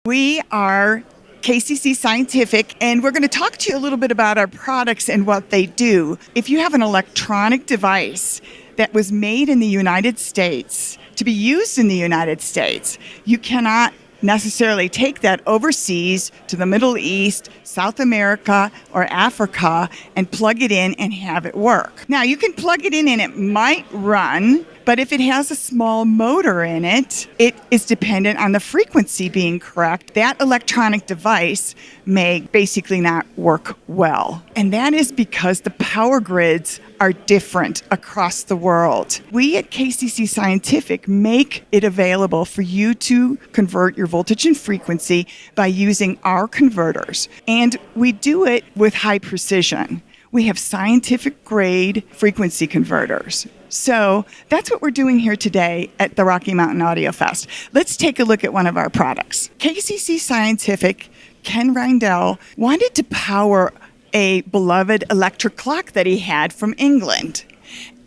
We are KCC Scientific, and we're going to talk to you a little bit about our products and what they do. If you have an electronic device that was made in the United States to be used in the United States, you cannot necessarily take that overseas to the Middle East, South America, or Africa and plug it in and have it work. Now, you can plug it in and it might run, but if it has a small motor in it, it is dependent on the frequency being correct. That electronic device may basically not work well. And that is because the power grids are different across the world. We at KCC Scientific make it available for you to convert your voltage and frequency by using our converters. And we do it with high precision. We have scientific grade frequency converters. So that's what we're doing here today at the Rocky Mountain Audio Fest. Let's take a look at one of our products. KCC Scientific, Ken Reindel, wanted to power a beloved electric clock that he had from England.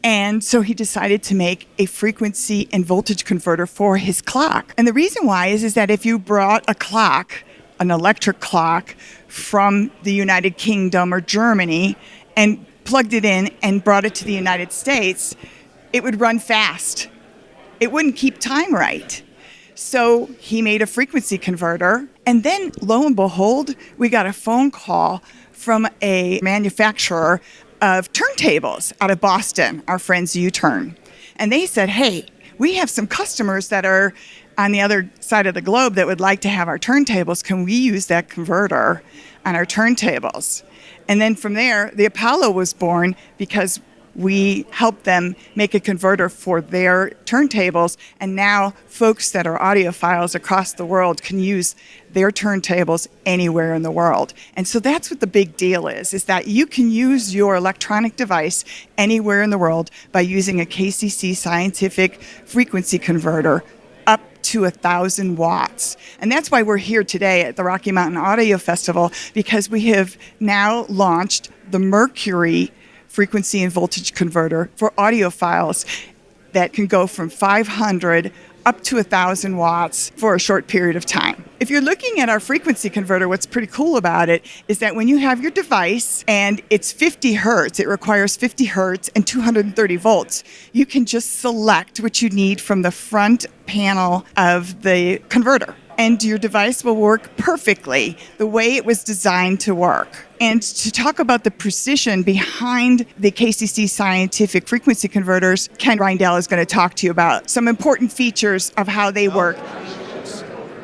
And so he decided to make a frequency and voltage converter for his clock. And the reason why is that if you brought a clock, an electric clock, from the United Kingdom or Germany and plugged it in and brought it to the United States, it would run fast. It wouldn't keep time right. So he made a frequency converter, and then lo and behold, we got a phone call from a manufacturer of turntables out of Boston, our friends U-Turn. And they said, hey, we have some customers that are on the other side of the globe that would like to have our turntables. Can we use that converter on our turntables? And then from there, the Apollo was born because we helped them make a converter for their turntables, and now folks that are audiophiles across the world can use their turntables anywhere in the world. And so that's what the big deal is that you can use your electronic device anywhere in the world by using a KCC Scientific frequency converter up to 1,000 watts. And that's why we're here today at the Rocky Mountain Audio Festival, because we have now launched the Mercury frequency and voltage converter for audiophiles that can go from 500 up to 1,000 watts for a short period of time. If you're looking at our frequency converter, what's pretty cool about it is that when you have your device and it's 50 hertz, it requires 50 hertz and 230 volts, you can just select what you need from the front panel of the converter. And your device will work perfectly the way it was designed to work. And to talk about the precision behind the KCC Scientific frequency converters, Ken Reindel is going to talk to you about some important features of how they work.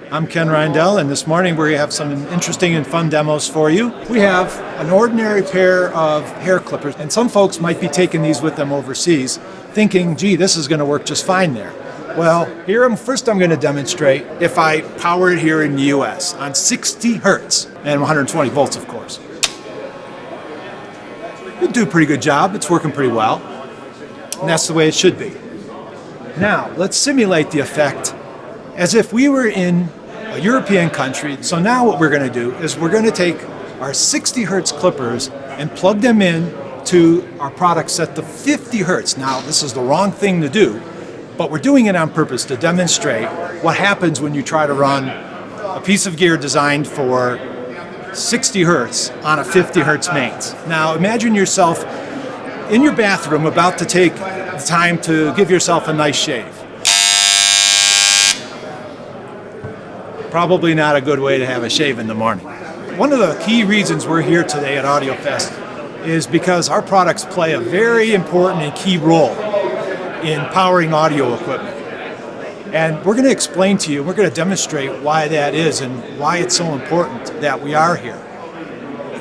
I'm Ken Reindel, and this morning we have some interesting and fun demos for you. We have an ordinary pair of hair clippers, and some folks might be taking these with them overseas, thinking, gee, this is going to work just fine there. Well, first I'm going to demonstrate if I power it here in the US on 60 hertz and 120 volts, of course. It'll do a pretty good job. It's working pretty well. And that's the way it should be. Now, let's simulate the effect as if we were in a European country. So now what we're going to do is we're going to take our 60 hertz clippers and plug them in to our product set to 50 hertz. Now, this is the wrong thing to do, but we're doing it on purpose to demonstrate what happens when you try to run a piece of gear designed for 60 hertz on a 50 hertz mains. Now imagine yourself in your bathroom about to take the time to give yourself a nice shave. Probably not a good way to have a shave in the morning. One of the key reasons we're here today at AudioFest is because our products play a very important and key role in powering audio equipment. And we're going to explain to you, we're going to demonstrate why that is and why it's so important that we are here.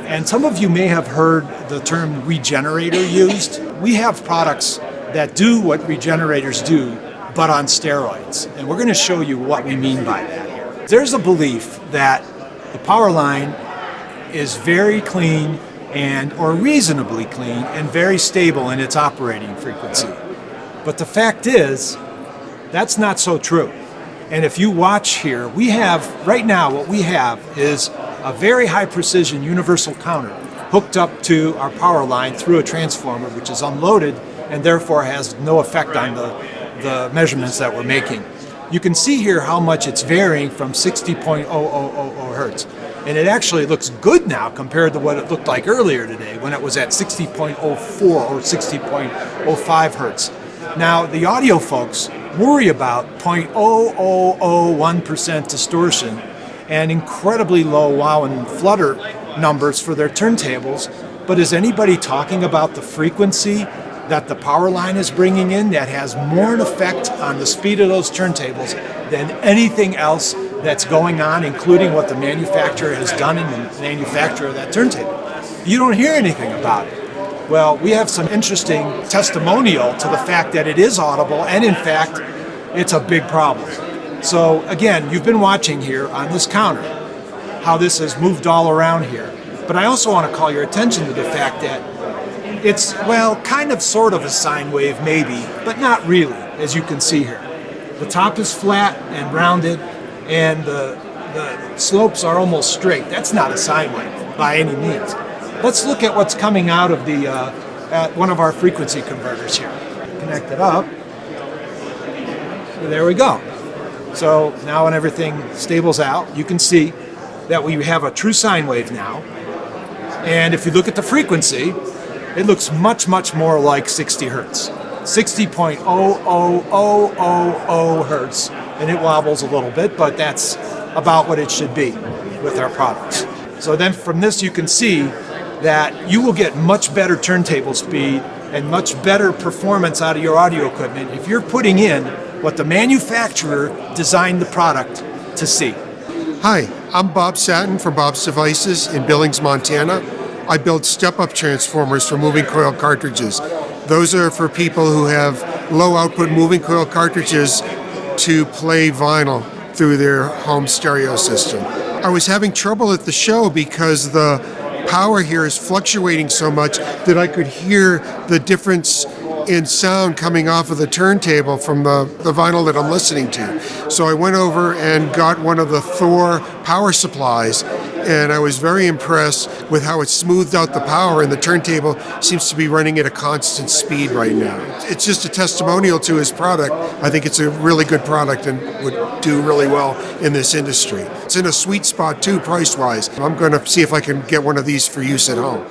And some of you may have heard the term regenerator used. We have products that do what regenerators do, but on steroids. And we're going to show you what we mean by that here. There's a belief that the power line is very clean or reasonably clean and very stable in its operating frequency. But the fact is, that's not so true. And if you watch here, right now what we have is a very high precision universal counter hooked up to our power line through a transformer, which is unloaded and therefore has no effect on the measurements that we're making. you can see here how much it's varying from 60.0000 hertz. And it actually looks good now compared to what it looked like earlier today when it was at 60.04 or 60.05 hertz. Now, the audio folks worry about 0.0001% distortion and incredibly low wow and flutter numbers for their turntables. But is anybody talking about the frequency that the power line is bringing in that has more an effect on the speed of those turntables than anything else that's going on, including what the manufacturer has done in the manufacture of that turntable? You don't hear anything about it. Well, we have some interesting testimonial to the fact that it is audible, and in fact, it's a big problem. So again, you've been watching here on this counter how this has moved all around here. But I also want to call your attention to the fact that it's, well, kind of sort of a sine wave maybe, but not really, as you can see here. The top is flat and rounded, and the slopes are almost straight. That's not a sine wave by any means. Let's look at what's coming out of the at one of our frequency converters here. Connect it up. So there we go. So now when everything stables out, you can see that we have a true sine wave now. And if you look at the frequency, it looks much, much more like 60 hertz. 60.00000 hertz. And it wobbles a little bit, but that's about what it should be with our products. So then from this you can see that you will get much better turntable speed and much better performance out of your audio equipment if you're putting in what the manufacturer designed the product to see. Hi, I'm Bob Sattin from Bob's Devices in Billings, Montana. I build step-up transformers for moving coil cartridges. Those are for people who have low output moving coil cartridges to play vinyl through their home stereo system. I was having trouble at the show because the power here is fluctuating so much that I could hear the difference in sound coming off of the turntable from the vinyl that I'm listening to. So I went over and got one of the Thor power supplies, and I was very impressed with how it smoothed out the power, and the turntable seems to be running at a constant speed right now. It's just a testimonial to his product. I think it's a really good product and would do really well in this industry. It's in a sweet spot too, price-wise. I'm going to see if I can get one of these for use at home.